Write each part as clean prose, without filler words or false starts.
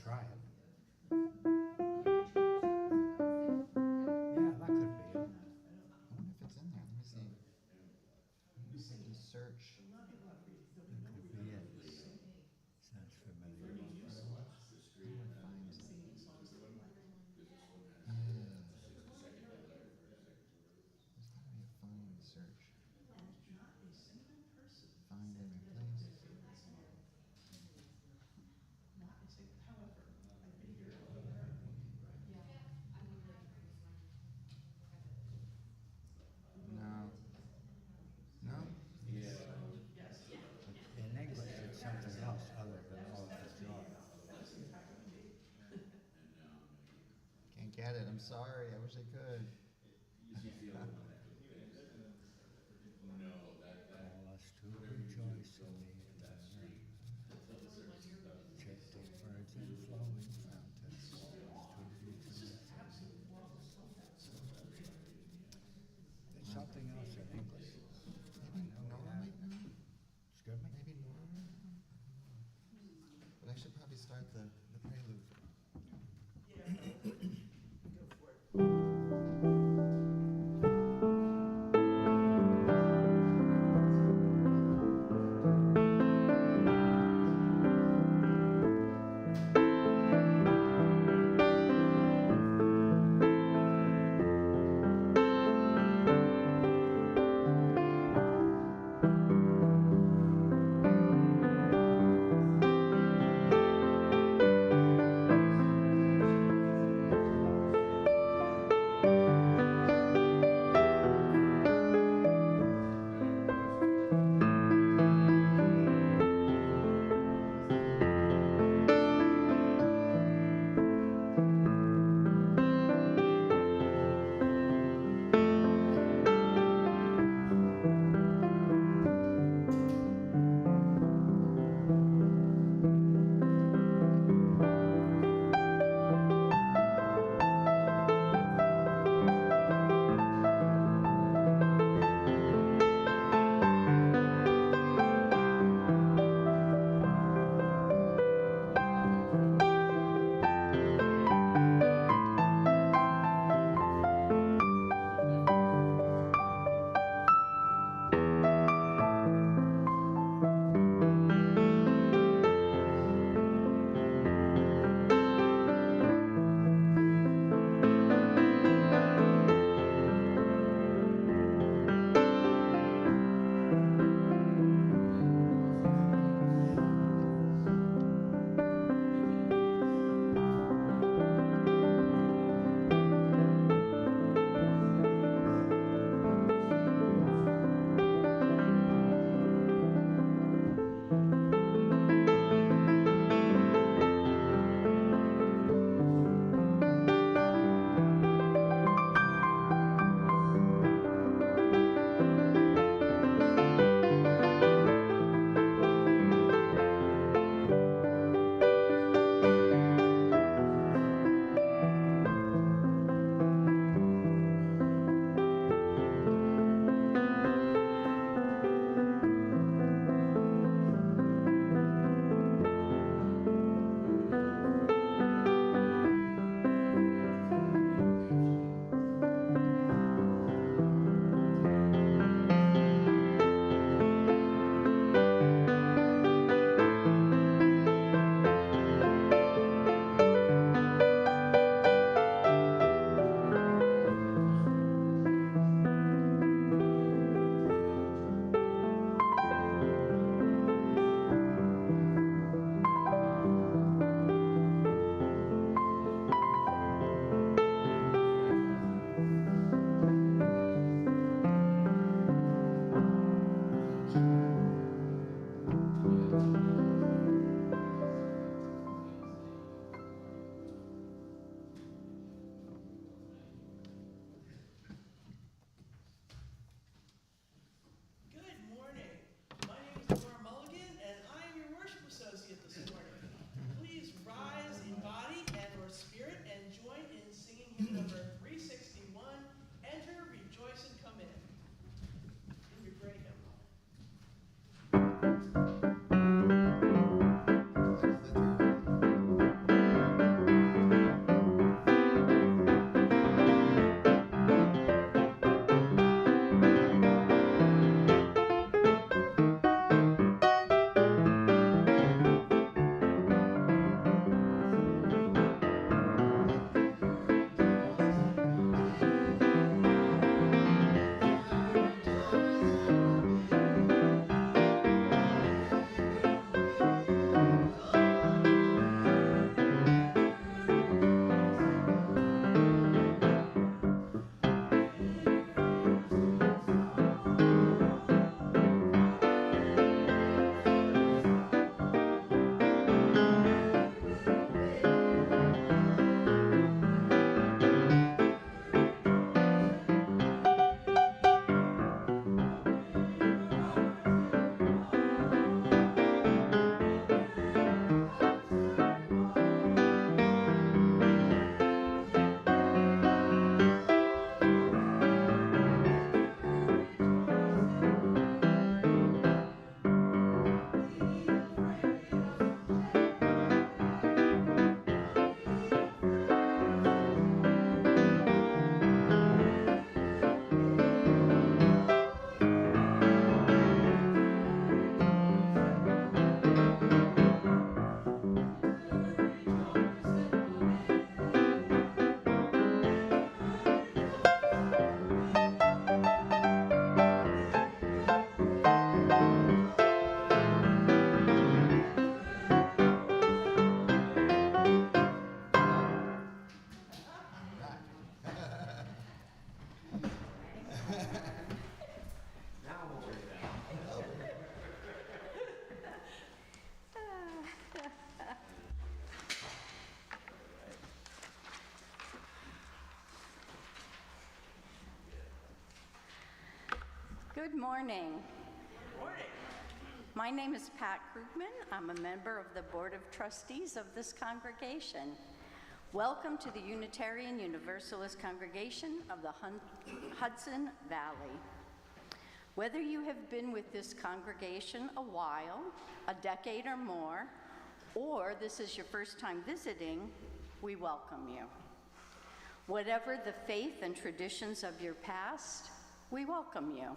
try it. Yeah, that could be it. I wonder if it's in there. Let me see. I wonder if I can search. That could be it. Sounds familiar. How do I find it? There's gotta be a find search. Find and replace. No. No? In English, it's something else other than all of the joy. Can't get it. I'm sorry. I wish I could. Call us to rejoice in thee together. Check the birds and flowing fountains. Call us to rejoice. There's something else in English. Maybe Nora might know? Excuse me? Maybe Nora might know? But I should probably start the prelude. Good morning. Good morning. My name is Pat Krugman. I'm a member of the Board of Trustees of this congregation. Welcome to the Unitarian Universalist Congregation of the Hudson Valley. Whether you have been with this congregation a while, a decade or more, or this is your first time visiting, we welcome you. Whatever the faith and traditions of your past, we welcome you.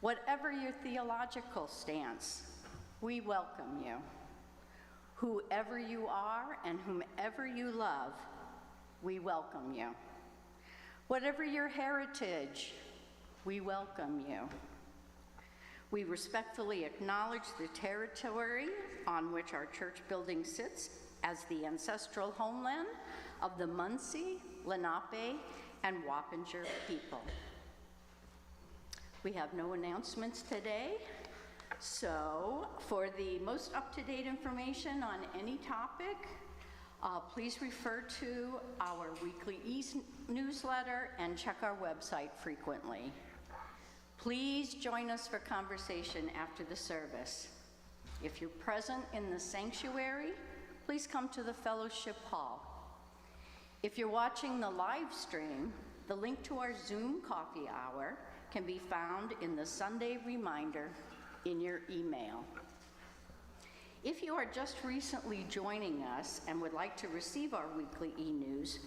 Whatever your theological stance, we welcome you. Whoever you are and whomever you love, we welcome you. Whatever your heritage, we welcome you. We respectfully acknowledge the territory on which our church building sits as the ancestral homeland of the Munsee, Lenape, and Wappinger people. We have no announcements today, so for the most up-to-date information on any topic, please refer to our weekly newsletter and check our website frequently. Please join us for conversation after the service. If you're present in the sanctuary, please come to the fellowship hall. If you're watching the live stream, the link to our Zoom coffee hour can be found in the Sunday reminder in your email. If you are just recently joining us and would like to receive our weekly e-news,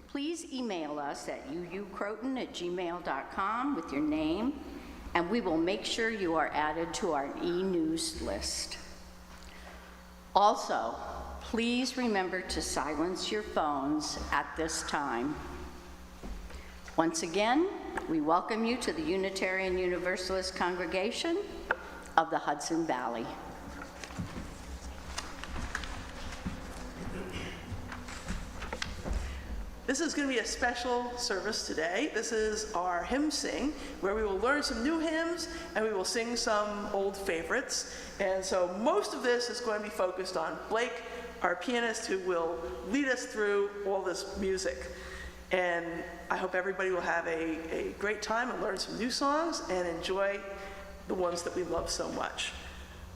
please email us at uucroton@gmail.com with your name, and we will make sure you are added to our e-news list. Also, please remember to silence your phones at this time. Once again, we welcome you to the Unitarian Universalist Congregation of the Hudson Valley. This is going to be a special service today. This is our hymn sing, where we will learn some new hymns and we will sing some old favorites. And so most of this is going to be focused on Blake, our pianist, who will lead us through all this music. And I hope everybody will have a great time and learn some new songs and enjoy the ones that we love so much.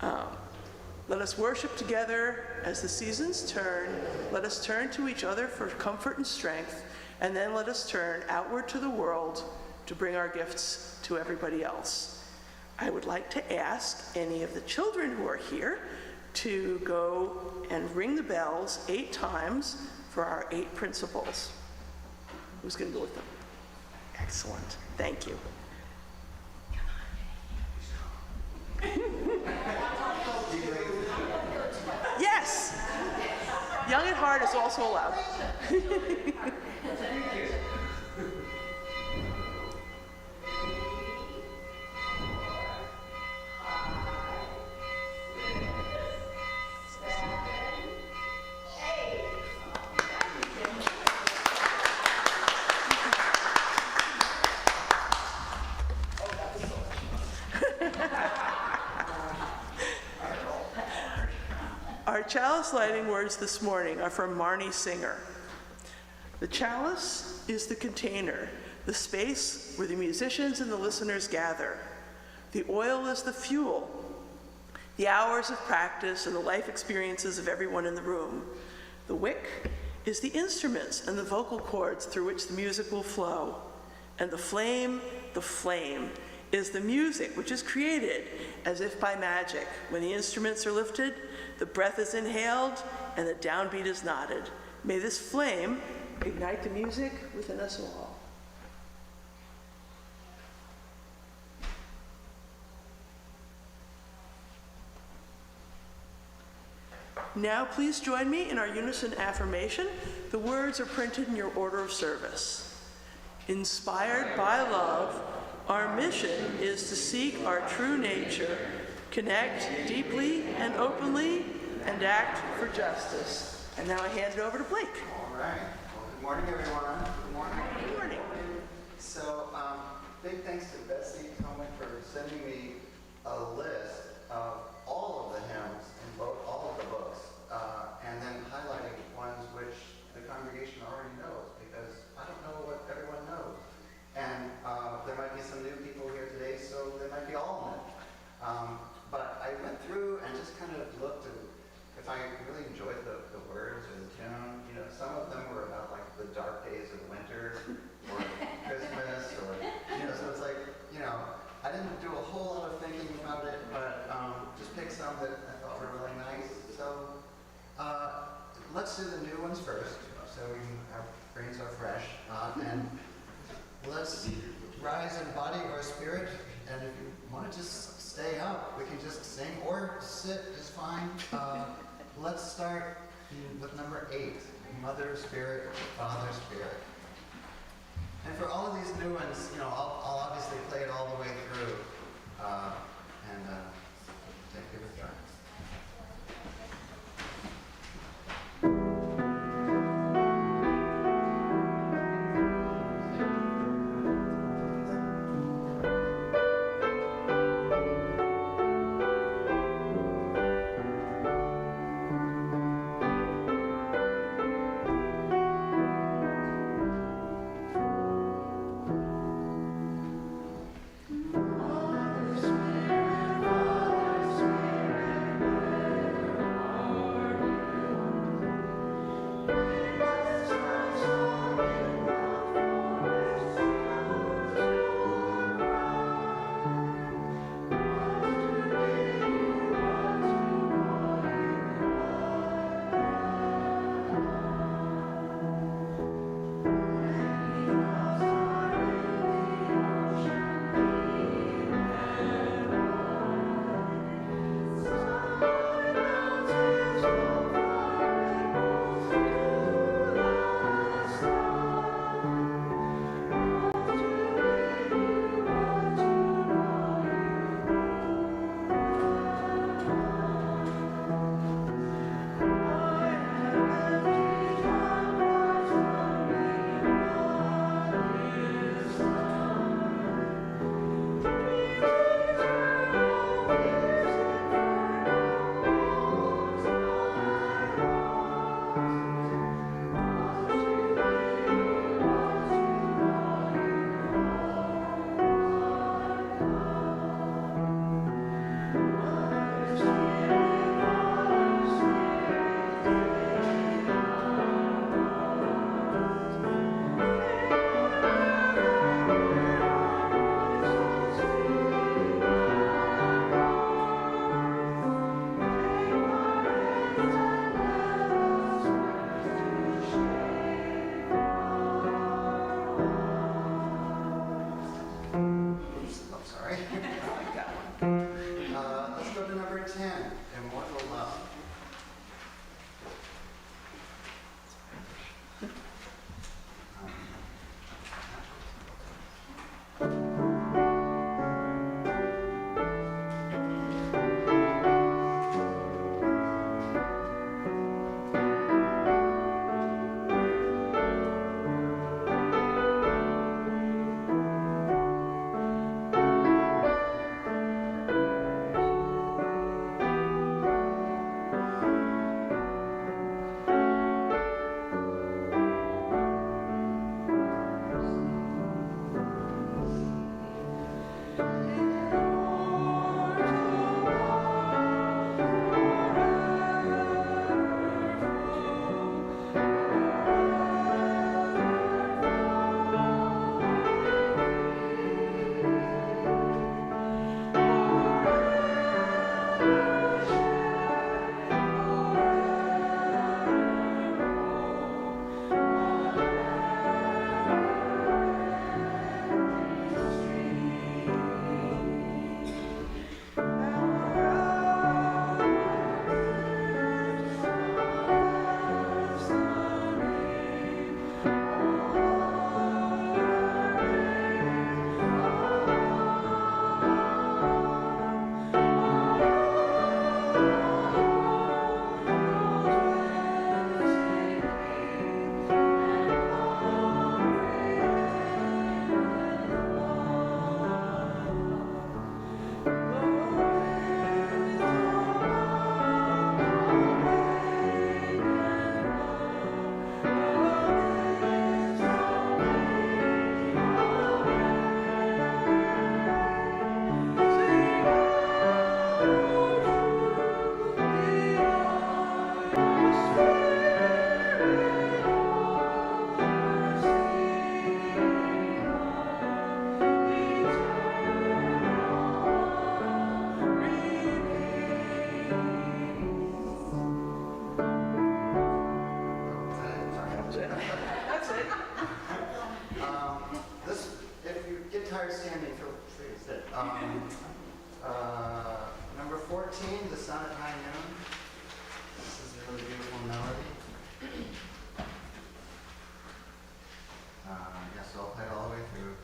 Let us worship together as the seasons turn. Let us turn to each other for comfort and strength, and then let us turn outward to the world to bring our gifts to everybody else. I would like to ask any of the children who are here to go and ring the bells 8 times for our 8 principles. Who's going to go with them? Excellent. Thank you. Yes! Young at heart is also allowed. Our chalice lighting words this morning are from Marnie Singer. The chalice is the container, the space where the musicians and the listeners gather. The oil is the fuel, the hours of practice and the life experiences of everyone in the room. The wick is the instruments and the vocal cords through which the music will flow. And the flame is the music which is created as if by magic. When the instruments are lifted, the breath is inhaled and the downbeat is nodded. May this flame ignite the music within us all. Now please join me in our unison affirmation. The words are printed in your order of service. Inspired by love, our mission is to seek our true nature, connect deeply and openly, and act for justice. And now I hand it over to Blake. All right. Well, good morning, everyone. Good morning. Good morning. So, big thanks to Betsy Coleman for sending me a list of all of the hymns in all of the books, and then highlighting ones which the congregation already knows, because I don't know what everyone knows. And there might be some new people here today, so let's do the new ones first, so our brains are fresh. And let's rise in body or spirit. And if you want to just stay up, we can just sing or sit is fine. Let's start with number 8, Mother Spirit, Father Spirit. And for all of these new ones, I'll obviously play it all the way through. And give it a try. Father Spirit, That's it. This, if you get tired standing, feel free to sit. Number 14, The Sun at High Noon. This is a really beautiful melody. Yes, I'll play it all the way through.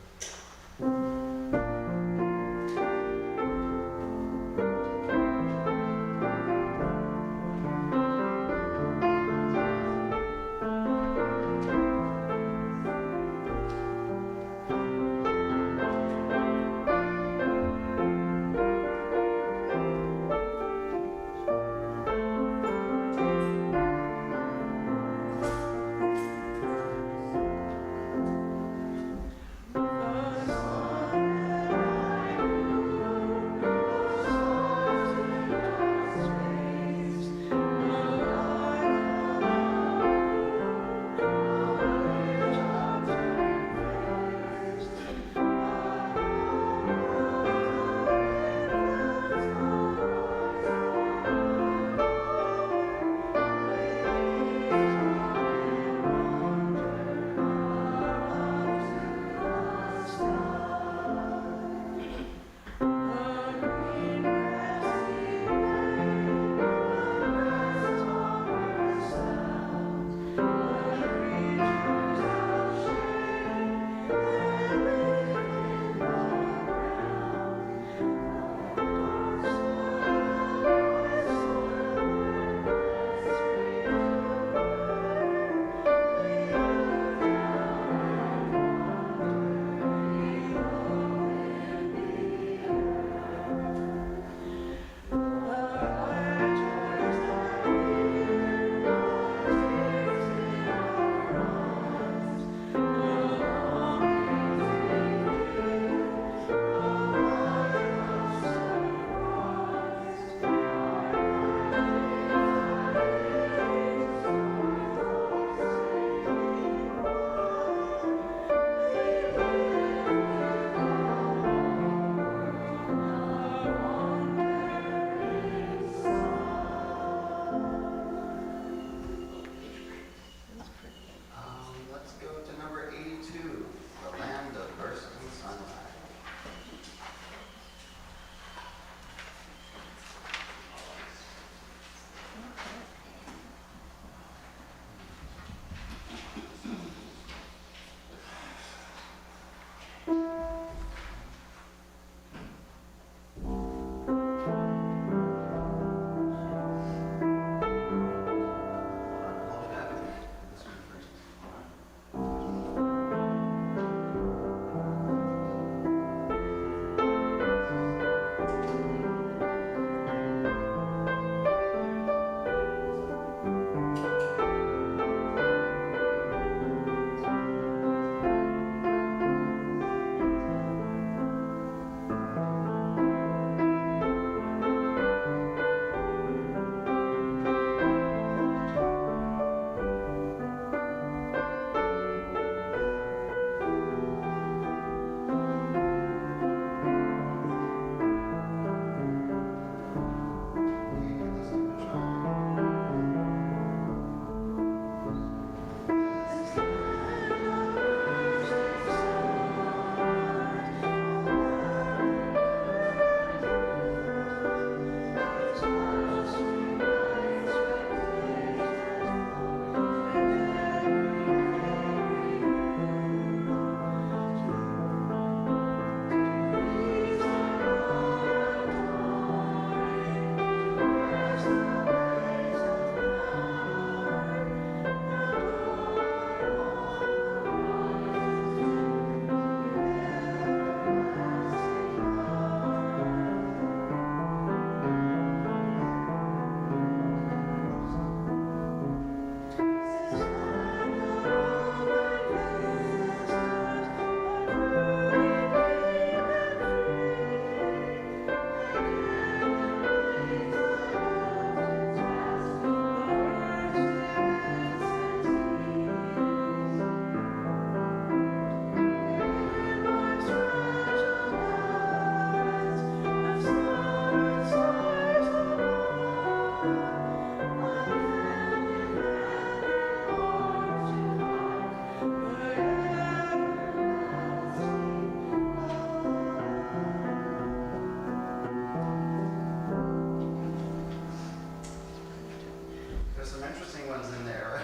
ones in there.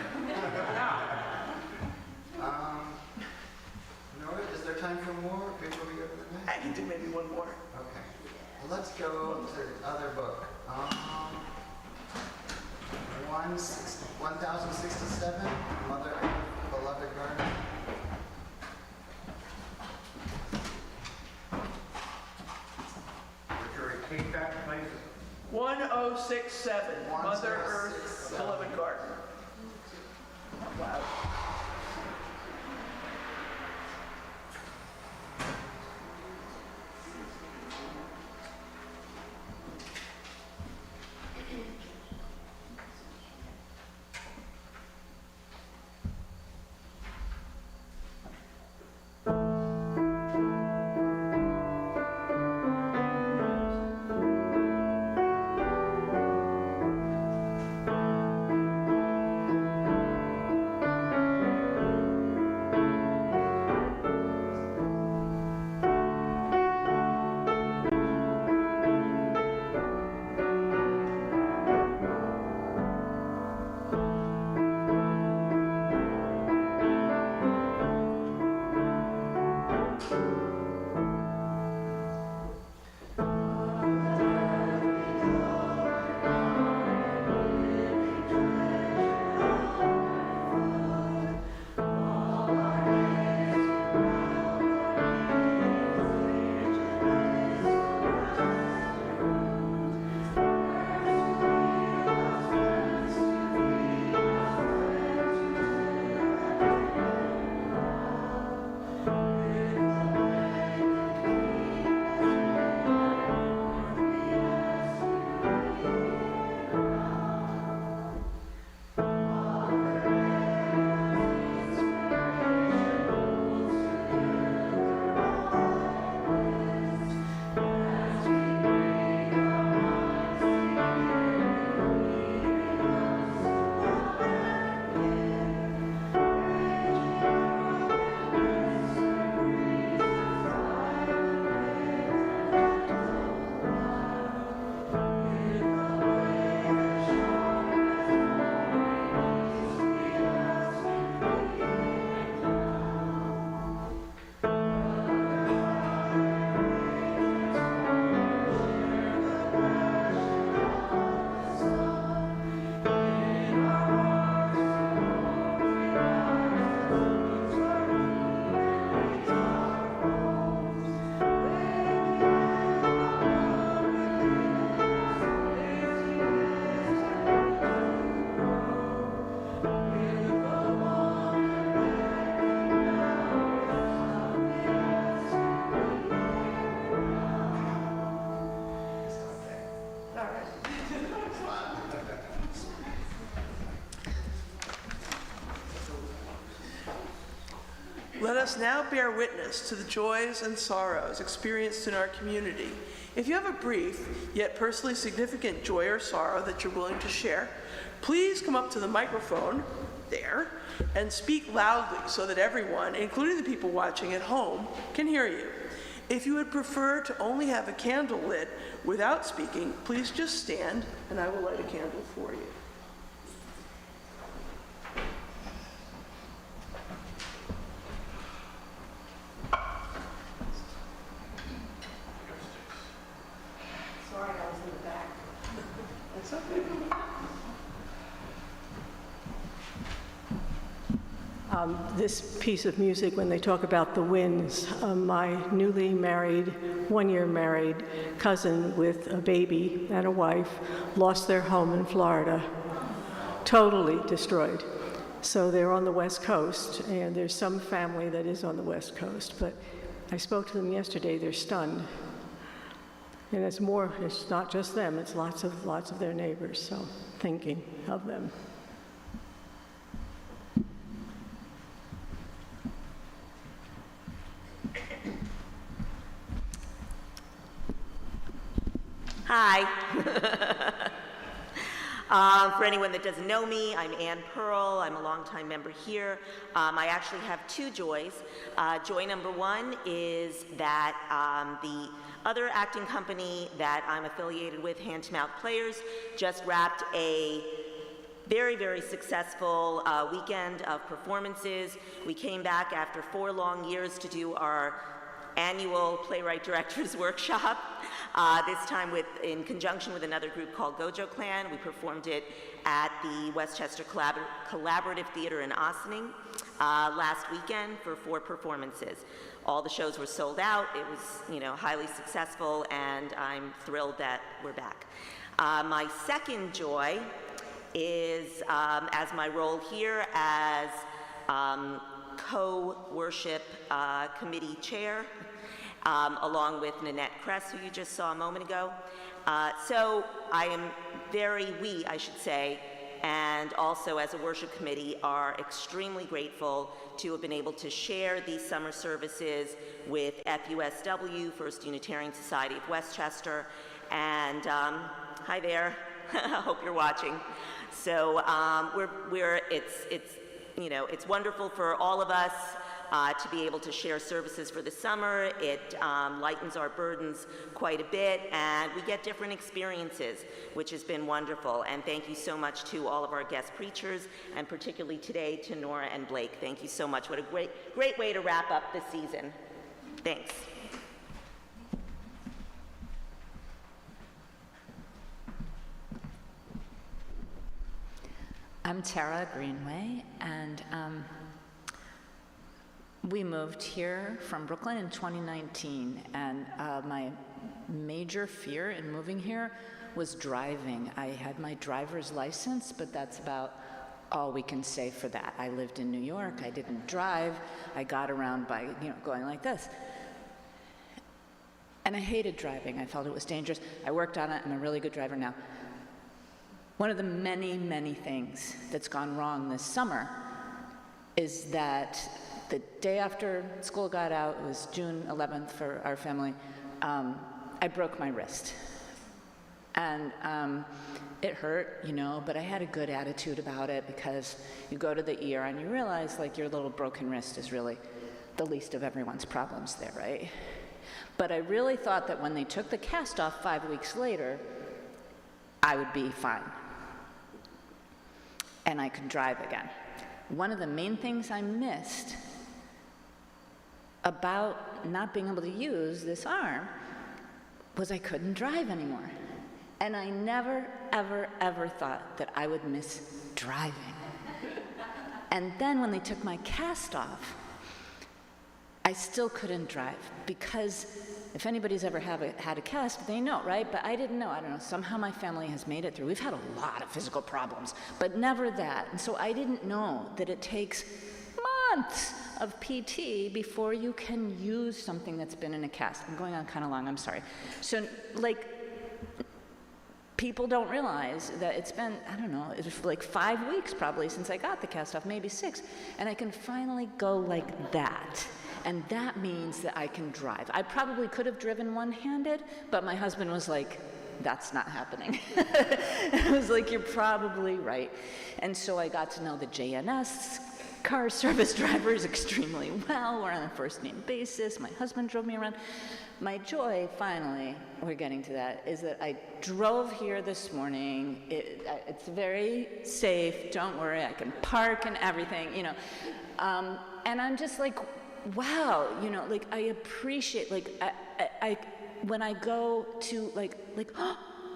Nora, is there time for more before we go to the I next? can do maybe one more. Okay. Well, let's go to the other book. 1067, Mother Earth, Beloved Garden. Would you repeat that, please? 1067, Mother Earth, 1067. Beloved Garden. Wow. Let us now bear witness to the joys and sorrows experienced in our community. If you have a brief, yet personally significant joy or sorrow that you're willing to share, please come up to the microphone there and speak loudly so that everyone, including the people watching at home, can hear you. If you would prefer to only have a candle lit without speaking, please just stand and I will light a candle for you. Sorry, I was in the back. That's okay. This piece of music, when they talk about the winds, my newly married, one-year married cousin with a baby and a wife lost their home in Florida, totally destroyed. So they're on the West Coast, and there's some family that is on the West Coast, but I spoke to them yesterday, they're stunned. And it's not just them, it's lots of their neighbors, so thinking of them. Hi. For anyone that doesn't know me, I'm Ann Pearl. I'm a longtime member here. I actually have two joys. Joy number one is that the other acting company that I'm affiliated with, Hand to Mouth Players, just wrapped a very, very successful weekend of performances. We came back after 4 long years to do our annual Playwright Directors Workshop, this time in conjunction with another group called Gojo Clan. We performed it at the Westchester Collaborative Theater in Ossining last weekend for 4 performances. All the shows were sold out. It was, highly successful, and I'm thrilled that we're back. My second joy is as my role here as co-worship committee chair, along with Nanette Kress, who you just saw a moment ago. So I am we, I should say, and also as a worship committee, are extremely grateful to have been able to share these summer services with FUSW, First Unitarian Society of Westchester, and hi there, I hope you're watching. So it's wonderful for all of us to be able to share services for the summer. It lightens our burdens quite a bit, and we get different experiences, which has been wonderful. And thank you so much to all of our guest preachers, and particularly today to Nora and Blake. Thank you so much. What a great way to wrap up the season. Thanks. I'm Tara Greenway, and we moved here from Brooklyn in 2019, and my major fear in moving here was driving. I had my driver's license, but that's about all we can say for that. I lived in New York, I didn't drive, I got around by, going like this. And I hated driving, I felt it was dangerous. I worked on it, I'm a really good driver now. One of the many, many things that's gone wrong this summer is that the day after school got out, it was June 11th for our family, I broke my wrist. And it hurt, but I had a good attitude about it, because you go to the ER and you realize like your little broken wrist is really the least of everyone's problems there, right? But I really thought that when they took the cast off 5 weeks later, I would be fine. And I could drive again. One of the main things I missed about not being able to use this arm was I couldn't drive anymore. And I never, ever, ever thought that I would miss driving. And then when they took my cast off, I still couldn't drive, because if anybody's ever had a cast, they know, right? But I didn't know. I don't know. Somehow my family has made it through. We've had a lot of physical problems, but never that. And so I didn't know that it takes months of PT before you can use something that's been in a cast. I'm going on kind of long. I'm sorry. So, people don't realize that it's been, I don't know, it's like 5 weeks probably since I got the cast off, maybe 6, and I can finally go like that. And that means that I can drive. I probably could have driven one-handed, but my husband was like, that's not happening. I was like, you're probably right. And so I got to know the JNS car service drivers extremely well. We're on a first-name basis. My husband drove me around. My joy, finally, we're getting to that, is that I drove here this morning. It's very safe, don't worry, I can park and everything, and I'm just like, wow, I appreciate, when I go to,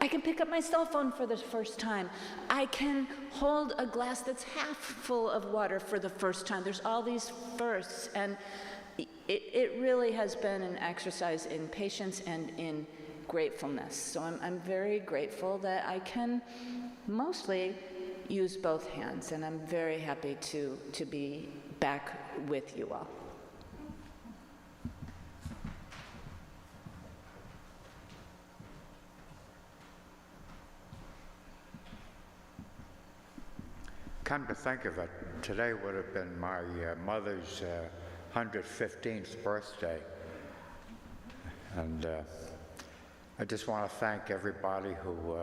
I can pick up my cell phone for the first time. I can hold a glass that's half full of water for the first time. There's all these firsts, and it really has been an exercise in patience and in gratefulness. So I'm very grateful that I can mostly use both hands, and I'm very happy to be back with you all. Come to think of it, today would have been my mother's 115th birthday. And I just want to thank everybody who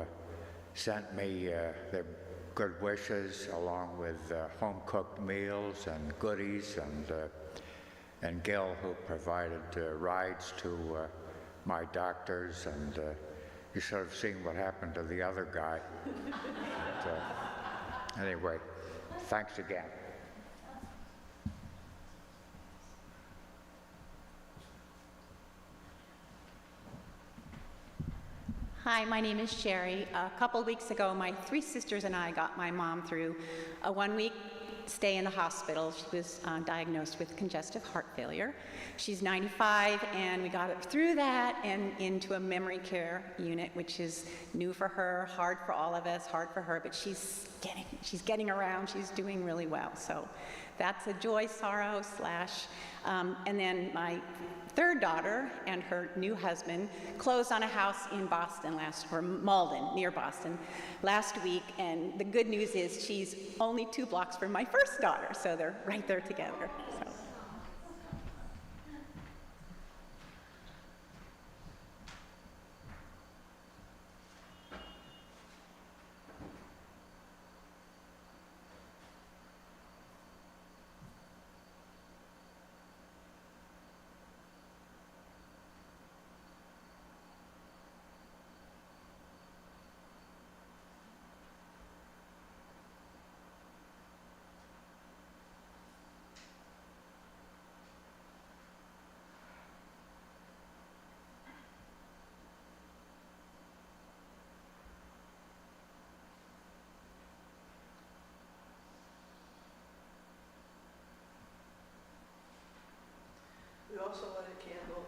sent me their good wishes, along with home-cooked meals and goodies, and Gil, who provided rides to my doctors, and you should have seen what happened to the other guy. Anyway, thanks again. Hi, my name is Sherry. A couple weeks ago, my three sisters and I got my mom through a one-week stay in the hospital. She was diagnosed with congestive heart failure. She's 95, and we got her through that and into a memory care unit, which is new for her, hard for all of us, hard for her, but she's getting around. She's doing really well. So that's a joy, sorrow, and then my third daughter and her new husband closed on a house in Boston Malden, near Boston, last week. And the good news is she's only 2 blocks from my first daughter, so they're right there together. So. We also light a candle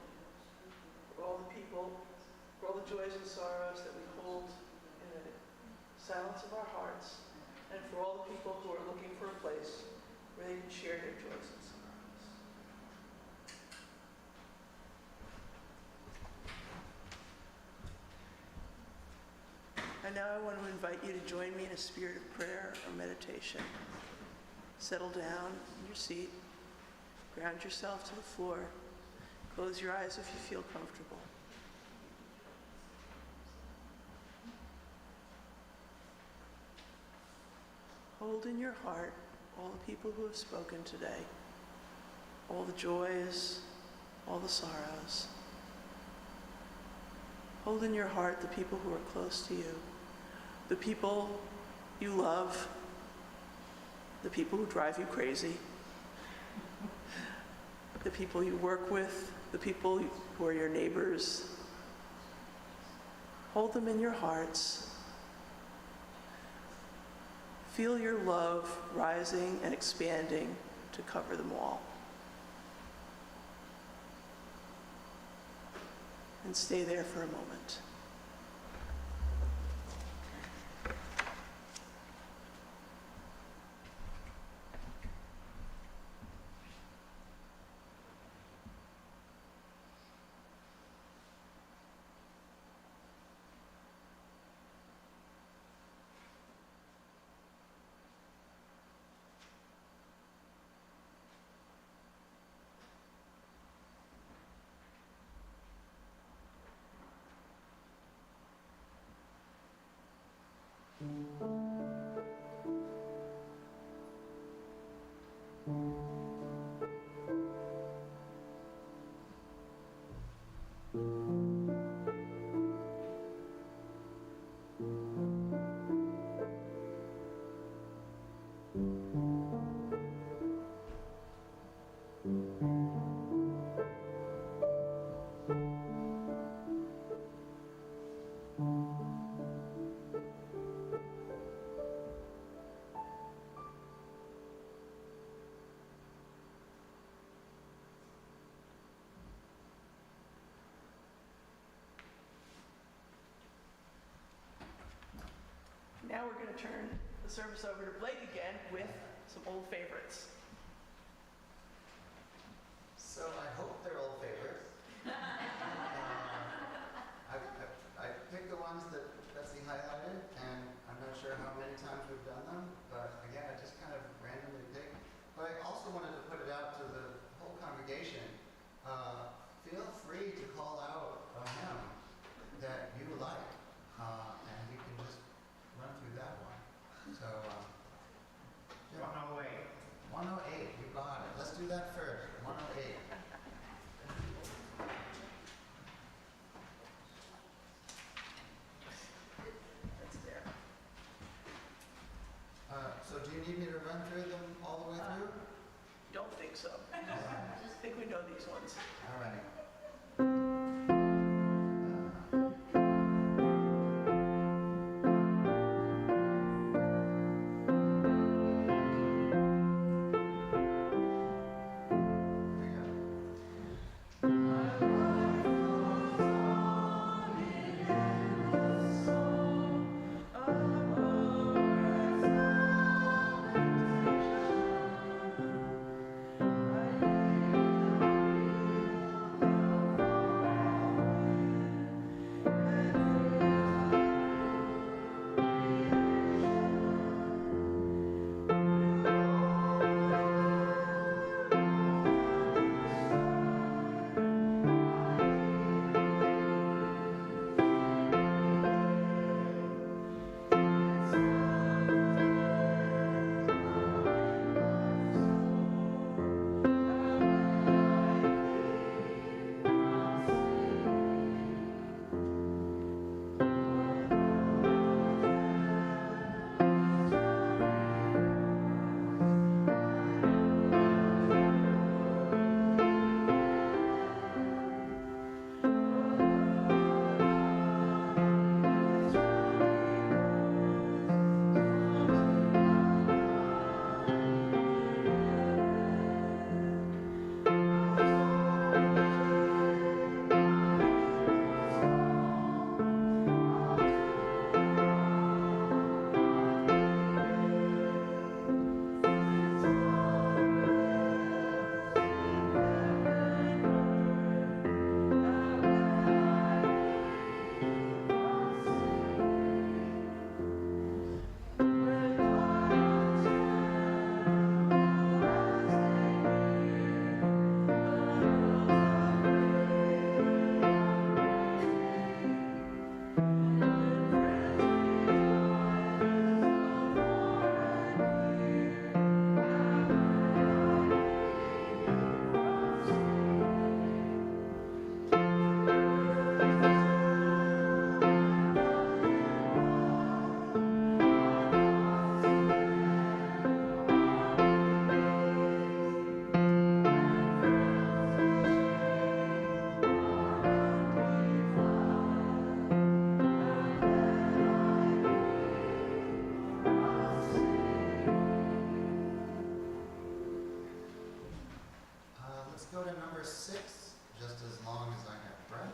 for all the people, for all the joys and sorrows that we hold in the silence of our hearts, and for all the people who are looking for a place where they can share their joys and sorrows. And now I want to invite you to join me in a spirit of prayer or meditation. Settle down in your seat. Ground yourself to the floor. Close your eyes if you feel comfortable. Hold in your heart all the people who have spoken today, all the joys, all the sorrows. Hold in your heart the people who are close to you, the people you love, the people who drive you crazy, the people you work with, the people who are your neighbors. Hold them in your hearts. Feel your love rising and expanding to cover them all. And stay there for a moment. Now we're going to turn the service over to Blake again with some old favorites. So I hope they're old favorites. I picked the ones that Betsy highlighted, and I'm not sure how many times we've done them, but again, I just kind of randomly picked. But I also wanted to put it out to the whole congregation. Feel free to call out a hymn that you like, and we can just run through that one. So, 108. 108, you got it. Let's do that first. 108. go to number 6, just as long as I have breath.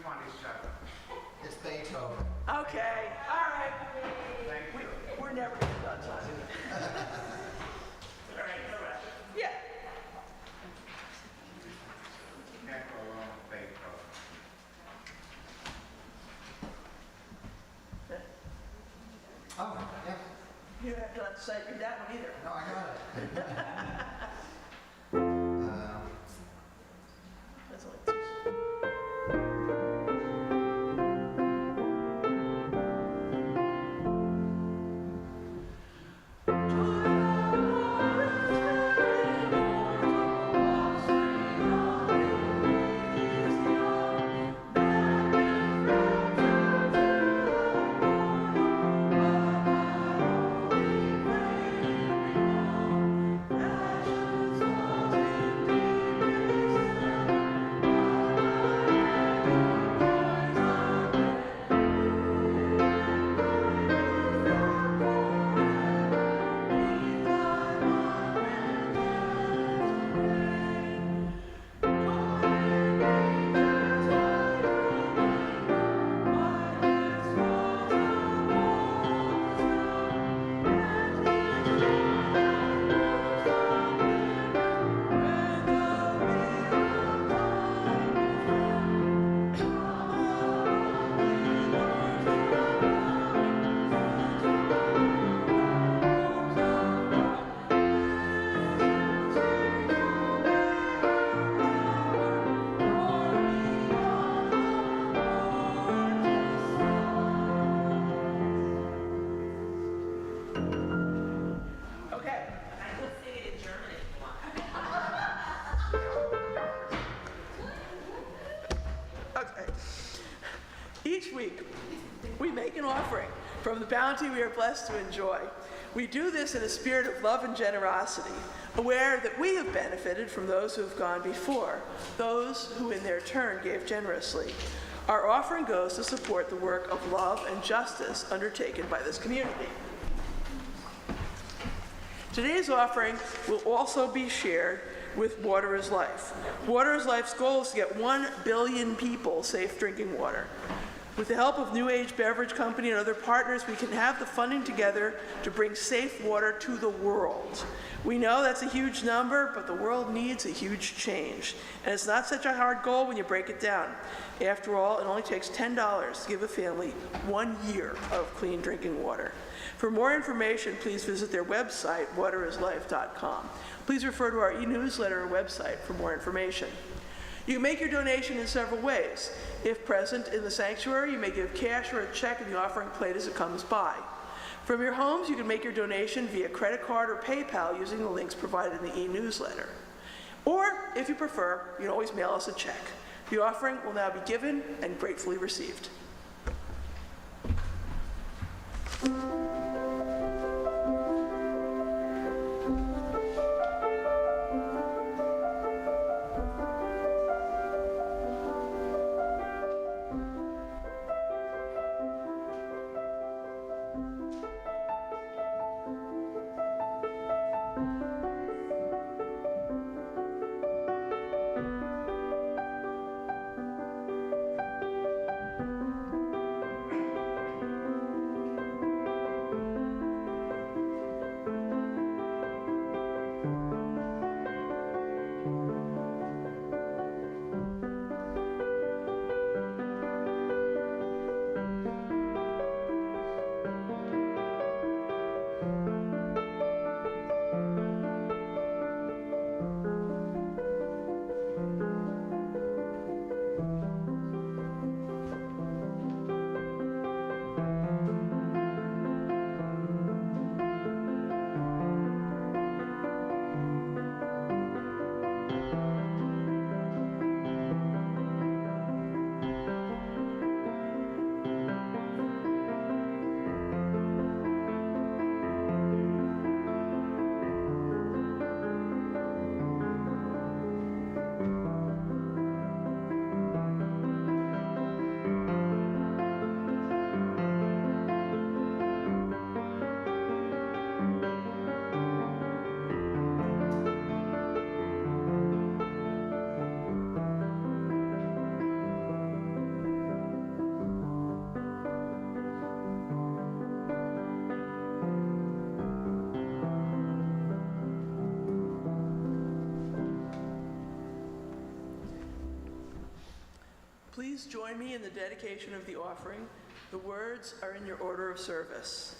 327. It's Beethoven. Okay, all right. Thank you. We're never going to done time. All right, go ahead. Yeah. Can't go wrong with Beethoven. Oh, yeah. You don't have to say read that one either. No, I got it. That's only two. Okay. I will sing it in German if you want. Okay. Each week, we make an offering from the bounty we are blessed to enjoy. We do this in a spirit of love and generosity, aware that we have benefited from those who have gone before, those who in their turn gave generously. Our offering goes to support the work of love and justice undertaken by this community. Today's offering will also be shared with Water is Life. Water is Life's goal is to get 1 billion people safe drinking water. With the help of New Age Beverage Company and other partners, we can have the funding together to bring safe water to the world. We know that's a huge number, but the world needs a huge change. And it's not such a hard goal when you break it down. After all, it only takes $10 to give a family 1 year of clean drinking water. For more information, please visit their website, waterislife.com. Please refer to our e-newsletter website for more information. You can make your donation in several ways. If present in the sanctuary, you may give cash or a check in the offering plate as it comes by. From your homes, you can make your donation via credit card or PayPal using the links provided in the e-newsletter. Or, if you prefer, you can always mail us a check. The offering will now be given and gratefully received. join me in the dedication of the offering. The words are in your order of service.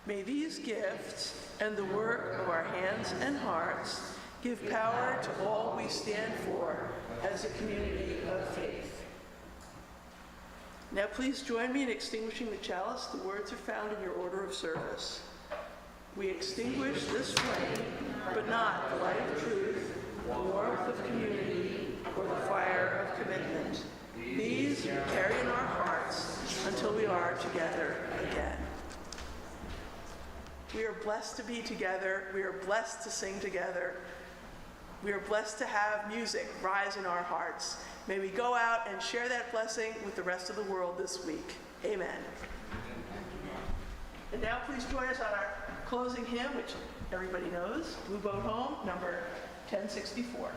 May these gifts and the work of our hands and hearts give power to all we stand for as a community of faith. Now please join me in extinguishing the chalice. The words are found in your order of service. We extinguish this flame, but not the light of truth, the warmth of community, or the fire of commitment. These we carry in our hearts until we are together again. We are blessed to be together. We are blessed to sing together. We are blessed to have music rise in our hearts. May we go out and share that blessing with the rest of the world this week. Amen. And now please join us on our closing hymn, which everybody knows, Blue Boat Home, number 1064.